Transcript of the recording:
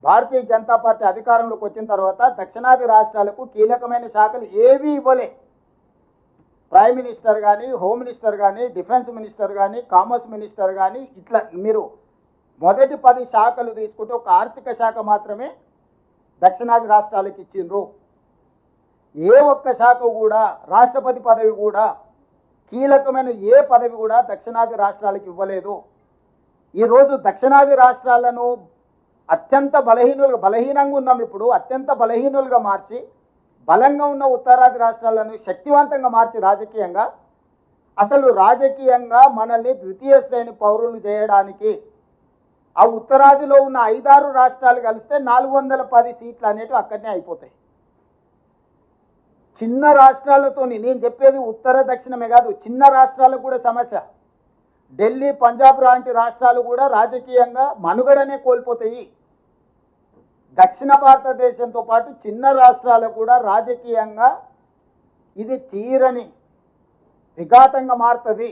Bharatiya Janata party అధికారంలోకి వచ్చిన తర్వాత దక్షిణాది రాష్ట్రాలకు కీలకమైన శాఖలు ఏవీ ఇవ్వలే. ప్రైమ్ మినిస్టర్ కానీ, హోమ్ మినిస్టర్ కానీ, డిఫెన్స్ మినిస్టర్ కానీ, కామర్స్ మినిస్టర్ కానీ, ఇట్లా మీరు మొదటి 10 శాఖలు తీసుకుంటే ఒక ఆర్థిక శాఖ మాత్రమే దక్షిణాది రాష్ట్రాలకు ఇచ్చిండ్రు. ఏ ఒక్క శాఖ కూడా, రాష్ట్రపతి పదవి కూడా, కీలకమైన ఏ పదవి కూడా దక్షిణాది రాష్ట్రాలకు ఇవ్వలేదు. ఈరోజు దక్షిణాది రాష్ట్రాలను అత్యంత బలహీనంగా ఉన్నాం. ఇప్పుడు అత్యంత బలహీనులుగా మార్చి బలంగా ఉన్న ఉత్తరాది రాష్ట్రాలను శక్తివంతంగా మార్చి రాజకీయంగా మనల్ని ద్వితీయ శ్రేణి పౌరులు చేయడానికి ఆ ఉత్తరాదిలో ఉన్న 5-6 రాష్ట్రాలు కలిస్తే 410 సీట్లు అనేటివి అక్కడనే అయిపోతాయి. చిన్న రాష్ట్రాలతో, నేను చెప్పేది ఉత్తర దక్షిణమే కాదు, చిన్న రాష్ట్రాలకు కూడా సమస్య. ఢిల్లీ, పంజాబ్ లాంటి రాష్ట్రాలు కూడా రాజకీయంగా మనుగడనే కోల్పోతాయి. దక్షిణ భారతదేశంతో పాటు చిన్న రాష్ట్రాలకు కూడా రాజకీయంగా ఇది తీరని విఘాతంగా మారుతుంది.